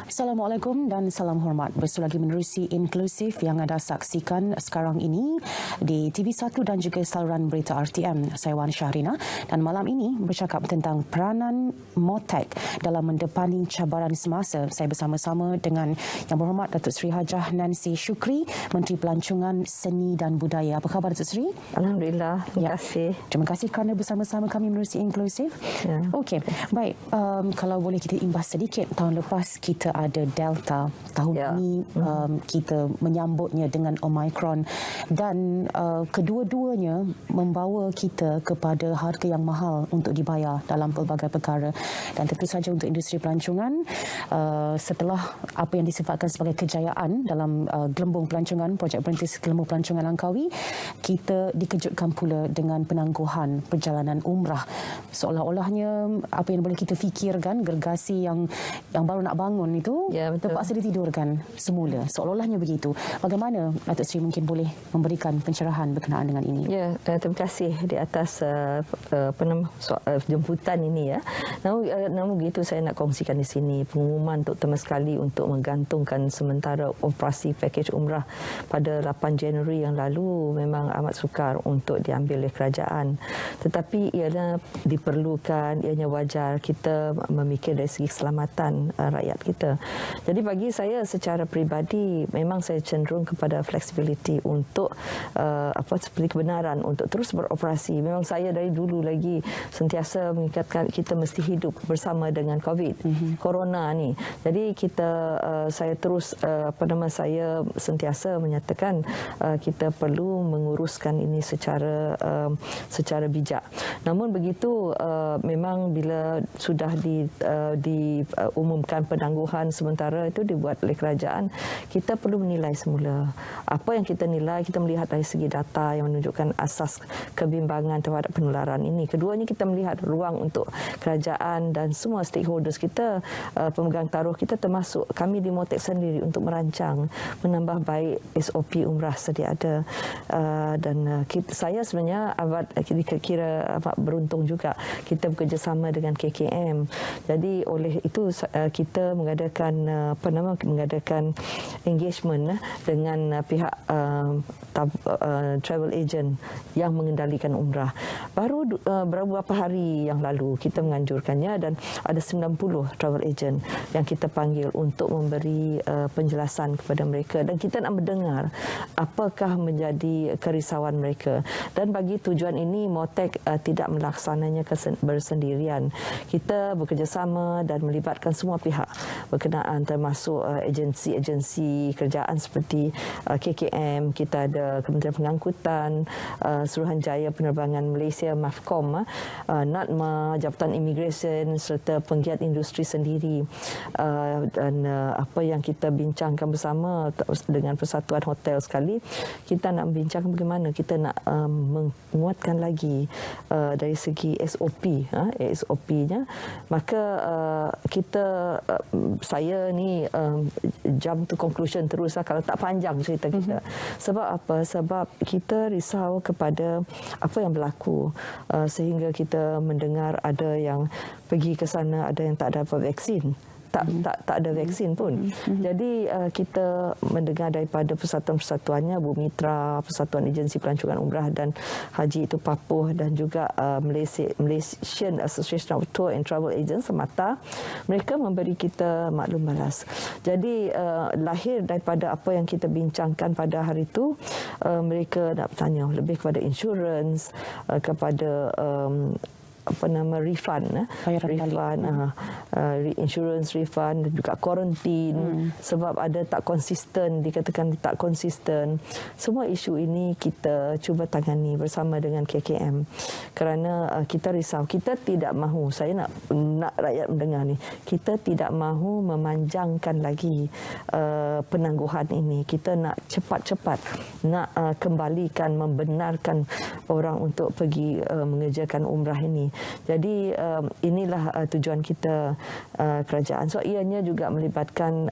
Assalamualaikum dan salam hormat. Bersul lagi menerusi Inklusif yang anda saksikan sekarang ini di TV1 dan juga saluran berita RTM. Saya Wan Syahrina dan malam ini bercakap tentang peranan MOTEC dalam mendepani cabaran semasa. Saya bersama-sama dengan Yang Berhormat Datuk Seri Hajah Nancy Shukri, Menteri Pelancongan Seni dan Budaya. Apa khabar Datuk Seri? Alhamdulillah, terima kasih. Terima kasih kerana bersama-sama kami menerusi Inklusif. Okey, baik. Kalau boleh kita imbas sedikit, tahun lepas kita ada Delta, tahun ini kita menyambutnya dengan Omicron dan kedua-duanya membawa kita kepada harga yang mahal untuk dibayar dalam pelbagai perkara. Dan tentu saja untuk industri pelancongan, setelah apa yang disifatkan sebagai kejayaan dalam gelembung pelancongan, projek perintis gelembung pelancongan Langkawi, kita dikejutkan pula dengan penangguhan perjalanan umrah. Seolah-olahnya apa yang boleh kita fikirkan, gergasi yang baru nak bangun itu terpaksa ditidurkan semula. Seolah-olahnya begitu. Bagaimana Datuk Seri mungkin boleh memberikan pencerahan berkenaan dengan ini? Ya, terima kasih di atas jemputan ini ya. Namun begitu saya nak kongsikan di sini pengumuman terutama sekali untuk menggantungkan sementara operasi pakej umrah pada 8 Januari yang lalu memang amat sukar untuk diambil oleh kerajaan. Tetapi ianya diperlukan, ianya wajar kita memikir dari segi keselamatan rakyat kita. Jadi bagi saya secara peribadi memang saya cenderung kepada flexibility untuk seperti kebenaran untuk terus beroperasi. Memang saya dari dulu lagi sentiasa mengikatkan kita mesti hidup bersama dengan Corona ni. Jadi saya terus saya sentiasa menyatakan kita perlu menguruskan ini secara bijak. Namun begitu memang bila sudah diumumkan penangguhan sementara itu dibuat oleh kerajaan, kita perlu menilai semula. Apa yang kita nilai, kita melihat dari segi data yang menunjukkan asas kebimbangan terhadap penularan ini. Keduanya kita melihat ruang untuk kerajaan dan semua stakeholders kita, pemegang taruh kita termasuk kami di MOTEC sendiri untuk merancang, menambah baik SOP umrah sedia ada. Saya sebenarnya kira beruntung juga kita bekerjasama dengan KKM. Jadi oleh itu kita mengadakan engagement dengan pihak travel agent yang mengendalikan umrah. Baru beberapa hari yang lalu kita menganjurkannya dan ada 90 travel agent yang kita panggil untuk memberi penjelasan kepada mereka dan kita nak mendengar apakah menjadi kerisauan mereka. Dan bagi tujuan ini MOTEC tidak melaksananya bersendirian. Kita bekerjasama dan melibatkan semua pihak berkenaan termasuk agensi-agensi kerajaan seperti KKM, kita ada Kementerian Pengangkutan, Suruhanjaya Penerbangan Malaysia MAFCOM, NADMA, Jabatan Imigresen serta penggiat industri sendiri. Dan apa yang kita bincangkan bersama dengan Persatuan Hotel sekali, kita nak membincangkan bagaimana kita nak menguatkan lagi dari segi SOP-nya. Maka saya ni jump to conclusion teruslah kalau tak panjang cerita kita. Sebab apa? Sebab kita risau kepada apa yang berlaku sehingga kita mendengar ada yang pergi ke sana, ada yang tak dapat vaksin. Tak ada vaksin pun. Jadi kita mendengar daripada persatuan-persatuannya, Bumitra, Persatuan Agensi Pelancongan Umrah dan Haji itu Papuh dan juga Malaysian Association of Tour and Travel Agents semata, mereka memberi kita maklum balas. Jadi lahir daripada apa yang kita bincangkan pada hari itu, mereka nak bertanya lebih kepada insurans, kepada refund, insurance refund dan juga quarantine sebab ada dikatakan tak konsisten. Semua isu ini kita cuba tangani bersama dengan KKM kerana kita risau, kita tidak mahu, saya nak rakyat mendengar ni, kita tidak mahu memanjangkan lagi penangguhan ini. Kita nak cepat-cepat nak kembalikan, membenarkan orang untuk pergi mengerjakan umrah ini. Jadi inilah tujuan kita kerajaan. So ianya juga melibatkan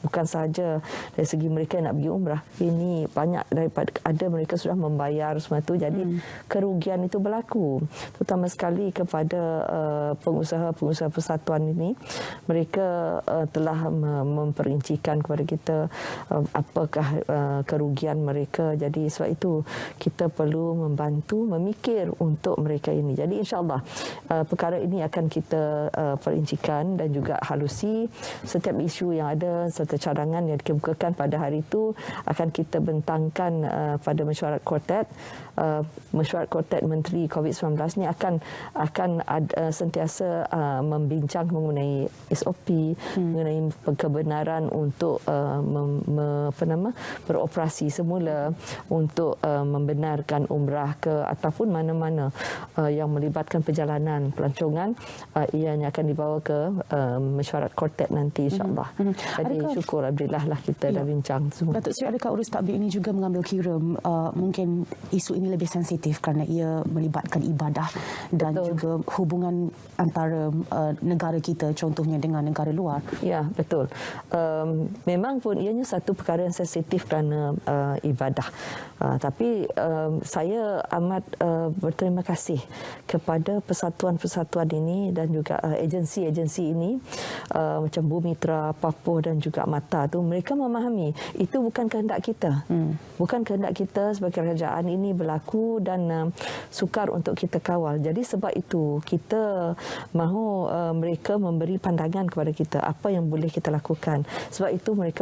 bukan sahaja dari segi mereka yang nak pergi umrah. Ini banyak daripada ada mereka sudah membayar semua itu. Jadi kerugian itu berlaku. Terutama sekali kepada pengusaha-pengusaha persatuan ini. Mereka telah memperincikan kepada kita apakah kerugian mereka. Jadi sebab itu kita perlu membantu memikir untuk mereka ini. Jadi insya-Allah perkara ini akan kita perincikan dan juga halusi setiap isu yang ada serta cadangan yang dikemukakan pada hari itu akan kita bentangkan pada mesyuarat Kuartet. Mesyuarat Kuartet Menteri COVID-19 ni akan sentiasa membincang mengenai SOP, mengenai kebenaran untuk beroperasi semula untuk membenarkan umrah ke ataupun mana-mana yang melibatkan perjalanan pelancongan, ianya akan dibawa ke mesyuarat Kuartet nanti insya-Allah. Jadi syukur alhamdulillah lah kita dah bincang semua. Datuk Seri, adakah urus takbir ini juga mengambil kira mungkin isu ini lebih sensitif kerana ia melibatkan ibadah dan juga hubungan antara negara kita contohnya dengan negara luar? Ya, betul. Memang pun ianya satu perkara yang sensitif kerana ibadah. Tapi saya amat berterima kasih kepada persatuan-persatuan ini dan juga agensi-agensi ini macam Bumitra, Papoh dan juga Mata tu, mereka memahami itu bukan kehendak kita. Bukan kehendak kita sebagai kerajaan ini berlaku dan sukar untuk kita kawal. Jadi sebab itu kita mahu mereka memberi pandangan kepada kita apa yang boleh kita lakukan. Sebab itu mereka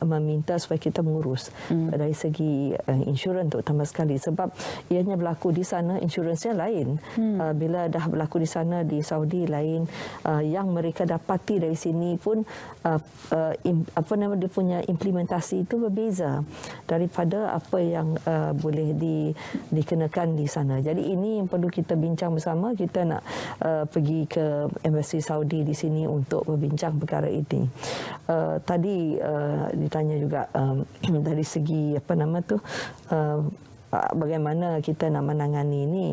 meminta supaya kita mengurus dari segi insurans terutama sekali sebab ianya berlaku di sana insurensnya lain. Bila dah berlaku di sana di Saudi lain, yang mereka dapati dari sini pun dia punya implementasi itu berbeza daripada apa yang boleh dikenakan di sana. Jadi ini yang perlu kita bincang bersama. Kita nak pergi ke Embassy Saudi di sini untuk berbincang perkara ini. Tadi ditanya juga dari segi bagaimana kita nak menangani ini.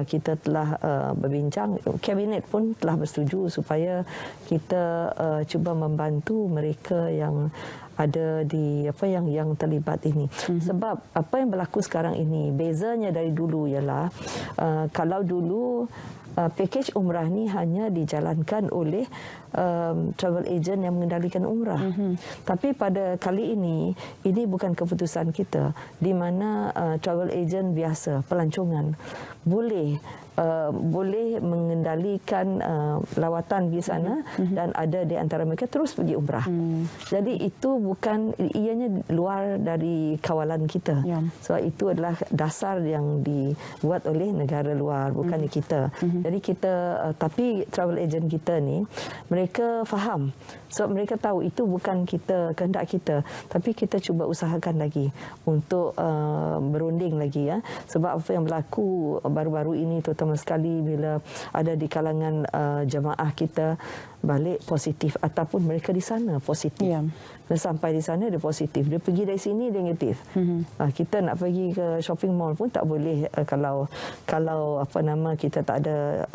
Kita telah berbincang, kabinet pun telah bersetuju supaya kita cuba membantu mereka yang ada di yang terlibat ini. Sebab apa yang berlaku sekarang ini bezanya dari dulu ialah kalau dulu pakej umrah ni hanya dijalankan oleh travel agent yang mengendalikan umrah. Tapi pada kali ini bukan keputusan kita, di mana travel agent biasa pelancongan boleh mengendalikan lawatan di sana dan ada di antara mereka terus pergi umrah. Jadi itu ianya luar dari kawalan kita. Sebab itu adalah dasar yang dibuat oleh negara luar, bukan kita. Jadi kita tapi travel agent kita ni mereka faham. Sebab mereka tahu itu bukan kehendak kita, tapi kita cuba usahakan lagi untuk berunding lagi ya. Sebab apa yang berlaku baru-baru ini terutama sekali bila ada di kalangan jemaah kita balik positif ataupun mereka di sana positif. Dan sampai di sana dia positif. Dia pergi dari sini dia negatif. Kita nak pergi ke shopping mall pun tak boleh kalau kita tak ada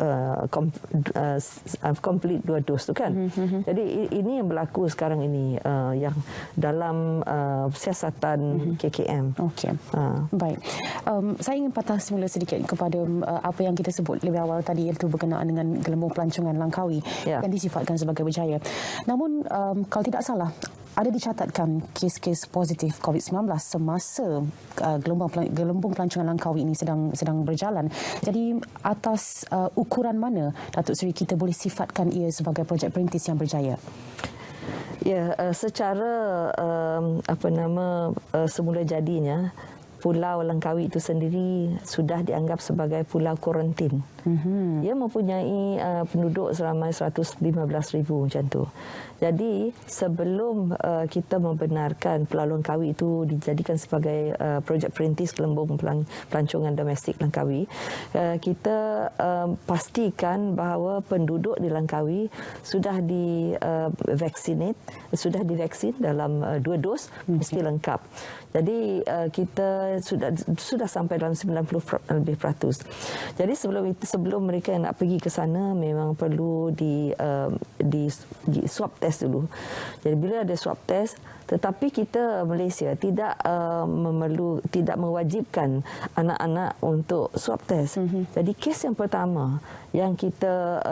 complete 2 dos tu kan. Jadi ini yang berlaku sekarang ini yang dalam siasatan KKM. Okey. Baik. Saya ingin patah semula sedikit kepada apa yang kita sebut lebih awal tadi, iaitu berkenaan dengan gelembung pelancongan Langkawi yang disifatkan sebagai berjaya. Namun kalau tidak salah ada dicatatkan kes-kes positif COVID-19 semasa gelembung pelancongan Langkawi ini sedang berjalan. Jadi atas ukuran mana Datuk Seri kita boleh sifatkan ia sebagai projek perintis yang berjaya? Ya, secara semula jadinya Pulau Langkawi itu sendiri sudah dianggap sebagai pulau kuarantin. Ia mempunyai penduduk seramai 115,000 macam tu. Jadi sebelum kita membenarkan Pulau Langkawi itu dijadikan sebagai projek perintis gelembung pelancongan domestik Langkawi, kita pastikan bahawa penduduk di Langkawi sudah divaksin dalam 2 dos mesti lengkap. Jadi kita dia sudah sampai dalam 90% lebih. Jadi sebelum mereka nak pergi ke sana memang perlu di swab test dulu. Jadi bila ada swab test, tetapi kita Malaysia tidak mewajibkan anak-anak untuk swab test. Jadi kes yang pertama yang kita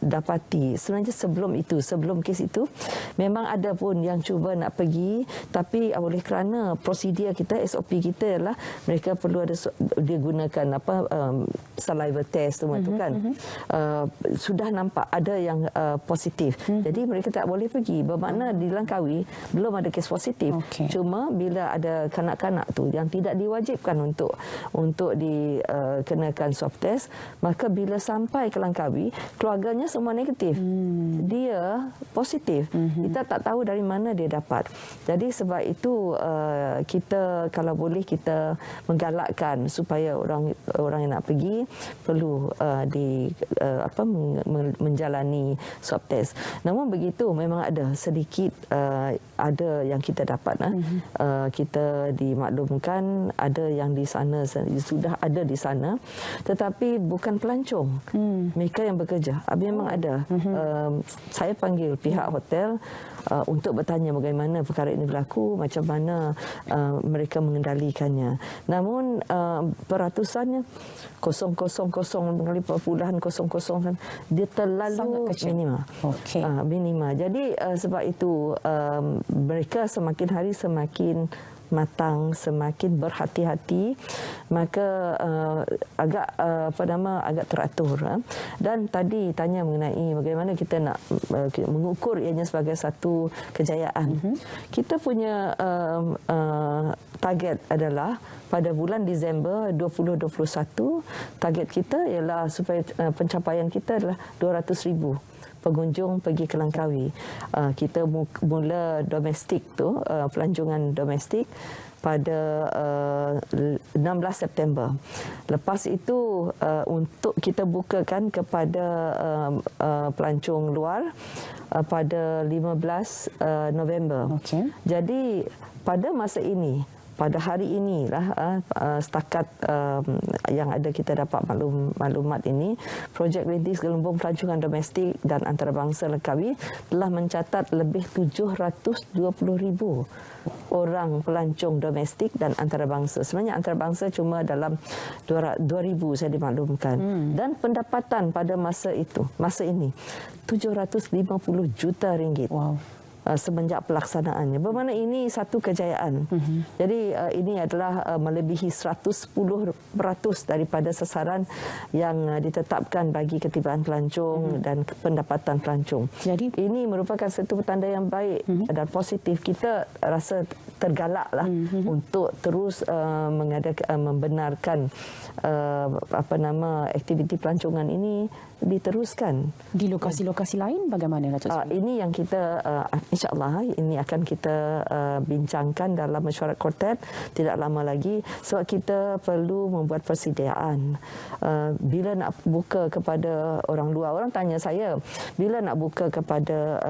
dapati sebenarnya sebelum kes itu memang ada pun yang cuba nak pergi, tapi oleh kerana prosedur kita, SOP kita ialah mereka perlu dia gunakan saliva test semua tu kan. Sudah nampak ada yang positif. Jadi mereka tak boleh pergi. Bermakna di Langkawi belum ada kes positif. Cuma bila ada kanak-kanak tu yang tidak diwajibkan untuk dikenakan swab test, maka bila sampai ke Langkawi, keluarganya semua negatif. Dia positif. Kita tak tahu dari mana dia dapat. Jadi sebab itu kita kalau boleh kita menggalakkan supaya orang yang nak pergi perlu menjalani swab test. Namun begitu memang ada sedikit ada yang kita dapat kita dimaklumkan ada yang di sana sudah ada di sana, tetapi bukan pelancong. Mereka yang bekerja. Memang ada. Saya panggil pihak hotel untuk bertanya bagaimana perkara ini berlaku, macam mana mereka mengendalikannya. Namun peratusannya 0,00,000 dia terlalu minima. Minima. Jadi sebab itu mereka semakin hari semakin matang, semakin berhati-hati, maka agak teratur. Dan tadi tanya mengenai bagaimana kita nak mengukur ianya sebagai satu kejayaan. Kita punya target adalah pada bulan Disember 2021, target kita ialah supaya pencapaian kita adalah 200,000 pengunjung pergi ke Langkawi. Kita mula domestik tu, pelancongan domestik pada 16 September. Lepas itu untuk kita bukakan kepada pelancong luar pada 15 November. Jadi pada masa ini, pada hari inilah setakat yang ada kita dapat maklumat ini, projek rintis gelembung pelancongan domestik dan antarabangsa Langkawi telah mencatat lebih 720,000 orang pelancong domestik dan antarabangsa. Sebenarnya antarabangsa cuma dalam 2,000 saya dimaklumkan. Dan pendapatan pada masa ini 750 juta ringgit. Semenjak pelaksanaannya. Bermakna ini satu kejayaan. Jadi ini adalah melebihi 110% daripada sasaran yang ditetapkan bagi ketibaan pelancong dan pendapatan pelancong. Jadi ini merupakan satu petanda yang baik dan positif. Kita rasa tergalaklah untuk terus membenarkan aktiviti pelancongan ini diteruskan. Di lokasi-lokasi lain bagaimana, Datuk Sri? Ini yang kita insya-Allah ini akan kita bincangkan dalam mesyuarat Kuartet tidak lama lagi, sebab kita perlu membuat persediaan. Bila nak buka kepada orang luar, orang tanya saya bila nak buka kepada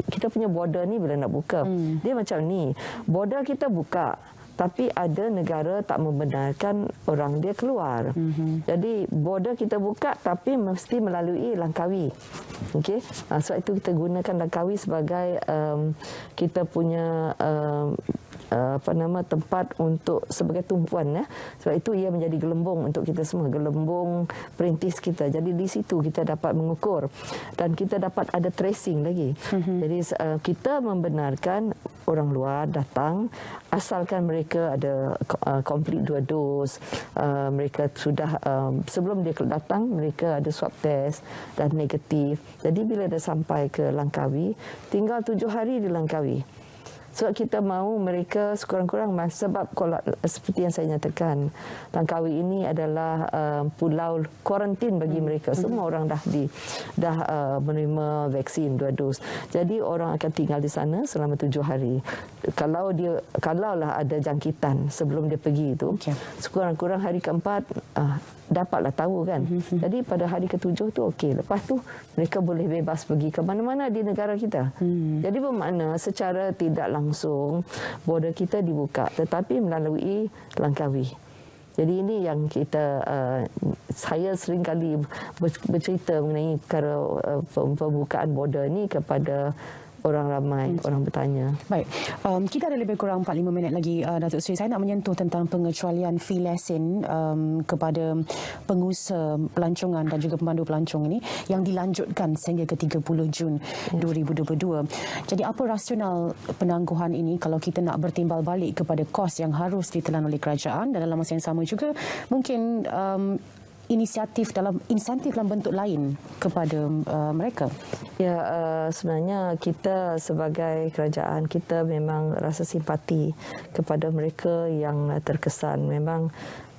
kita punya border ni bila nak buka. Dia macam ni, border kita buka, tapi ada negara tak membenarkan orang dia keluar. Jadi border kita buka tapi mesti melalui Langkawi. Okey. Sebab itu kita gunakan Langkawi sebagai kita punya tempat untuk sebagai tumpuan Sebab itu ia menjadi gelembung untuk kita semua, gelembung perintis kita. Jadi di situ kita dapat mengukur dan kita dapat ada tracing lagi. Jadi kita membenarkan orang luar datang asalkan mereka ada komplit 2 dos. Mereka sudah sebelum dia datang mereka ada swab test dan negatif. Jadi bila dah sampai ke Langkawi, tinggal 7 hari di Langkawi. Sebab kita mahu mereka sekurang-kurang, sebab seperti yang saya nyatakan, Langkawi ini adalah pulau kuarantin bagi mereka. Semua orang dah menerima vaksin 2 dos. Jadi orang akan tinggal di sana selama 7 hari. Kalaulah ada jangkitan sebelum dia pergi itu, sekurang-kurang hari keempat dapatlah tahu kan. Jadi pada hari ke-7 tu okey. Lepas tu mereka boleh bebas pergi ke mana-mana di negara kita. Jadi bermakna secara tidak langsung border kita dibuka tetapi melalui Langkawi. Jadi ini yang kita saya sering kali bercerita mengenai perkara pembukaan border ni kepada orang ramai, orang bertanya. Baik, kita ada lebih kurang 45 minit lagi, Datuk Seri. Saya nak menyentuh tentang pengecualian fee lesen kepada pengusaha pelancongan dan juga pemandu pelancong ini yang dilanjutkan sehingga ke 30 Jun 2022. Jadi apa rasional penangguhan ini kalau kita nak bertimbal balik kepada kos yang harus ditelan oleh kerajaan dan dalam masa yang sama juga mungkin insentif dalam bentuk lain kepada mereka? Ya, sebenarnya kita sebagai kerajaan kita memang rasa simpati kepada mereka yang terkesan. Memang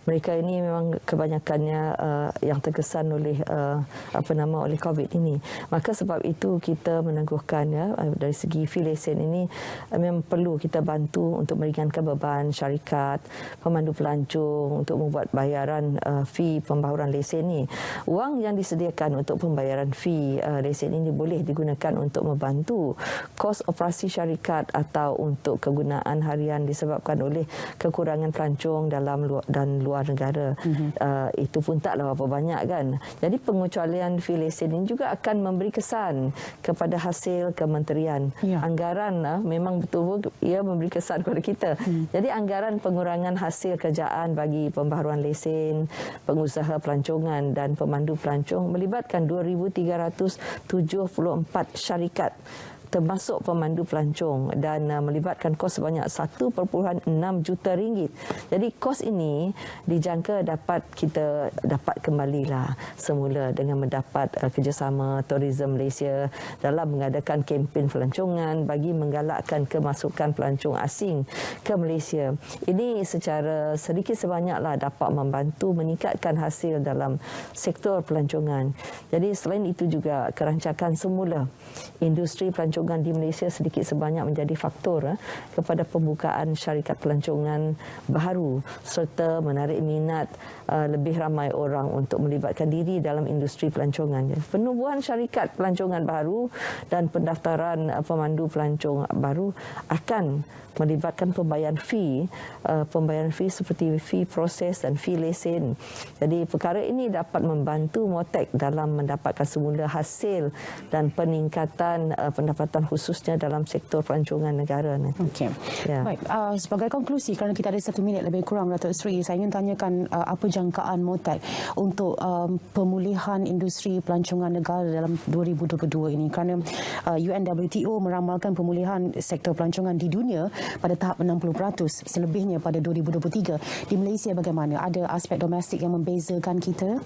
mereka ini memang kebanyakannya yang terkesan oleh oleh COVID ini. Maka sebab itu kita meneguhkan dari segi fee lesen ini memang perlu kita bantu untuk meringankan beban syarikat, pemandu pelancong untuk membuat bayaran fee pembayaran lesen ini. Wang yang disediakan untuk pembayaran fee lesen ini boleh digunakan untuk membantu kos operasi syarikat atau untuk kegunaan harian disebabkan oleh kekurangan pelancong dalam dan luar negara. Itu pun taklah berapa banyak kan. Jadi pengecualian fee lesen ini juga akan memberi kesan kepada hasil kementerian. Anggaran memang betul ia memberi kesan kepada kita. Jadi anggaran pengurangan hasil kerjaan bagi pembaharuan lesen, pengusaha pelancongan dan pemandu pelancong melibatkan 2,374 syarikat termasuk pemandu pelancong dan melibatkan kos sebanyak 1.6 juta ringgit. Jadi kos ini dijangka kita dapat kembalilah semula dengan mendapat kerjasama Tourism Malaysia dalam mengadakan kempen pelancongan bagi menggalakkan kemasukan pelancong asing ke Malaysia. Ini secara sedikit sebanyaklah dapat membantu meningkatkan hasil dalam sektor pelancongan. Jadi selain itu juga kerancakan semula industri pelancongan di Malaysia sedikit sebanyak menjadi faktor kepada pembukaan syarikat pelancongan baru serta menarik minat lebih ramai orang untuk melibatkan diri dalam industri pelancongan. Penubuhan syarikat pelancongan baru dan pendaftaran pemandu pelancong baru akan melibatkan pembayaran fee seperti fee proses dan fee lesen. Jadi perkara ini dapat membantu Motek dalam mendapatkan semula hasil dan peningkatan pendapatan khususnya dalam sektor pelancongan negara. Okey. Ya. Baik, sebagai konklusi kerana kita ada 1 minit lebih kurang, Datuk Seri, saya ingin tanyakan apa jangkaan Motek untuk pemulihan industri pelancongan negara dalam 2022 ini, kerana UNWTO meramalkan pemulihan sektor pelancongan di dunia pada tahap 60%, selebihnya pada 2023. Di Malaysia bagaimana? Ada aspek domestik yang membezakan kita?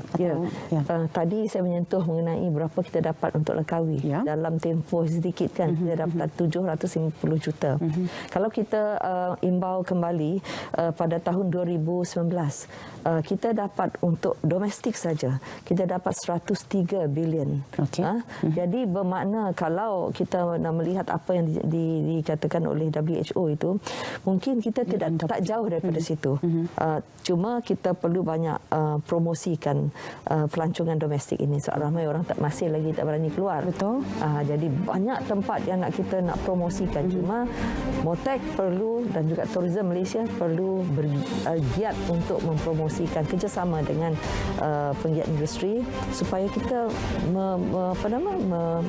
Tadi saya menyentuh mengenai berapa kita dapat untuk Langkawi. Dalam tempoh sedikit kan, kita dapat 750 juta. Kalau kita imbau kembali pada tahun 2019, kita dapat untuk domestik saja, kita dapat 103 bilion. Jadi bermakna kalau kita nak melihat apa yang dikatakan oleh WHO itu, mungkin kita tak jauh daripada situ. Cuma kita perlu banyak promosikan pelancongan domestik ini. Sebab ramai orang masih lagi tak berani keluar. Betul. Jadi banyak tempat yang kita nak promosikan. Cuma Motek perlu dan juga Tourism Malaysia perlu bergiat untuk mempromosikan kerjasama dengan penggiat industri supaya kita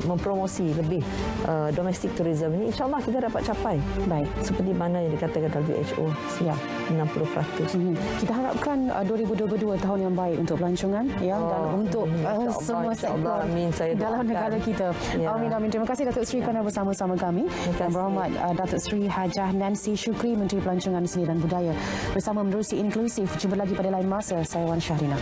mempromosi lebih domestik tourism ini. InsyaAllah kita dapat capai. Baik. Seperti mana yang dikatakan WHO, 60%. Kita harapkan 2022 tahun yang baik untuk pelancongan dan untuk semua sektor dalam negara kita. Amin, amin. Terima kasih Datuk Seri kerana bersama-sama kami. Dan berhormat Datuk Seri Hajah Nancy Shukri, Menteri Pelancongan Seni dan Budaya, bersama Menerusi Inklusif. Jumpa lagi pada lain masa. Saya Wan Syahrina.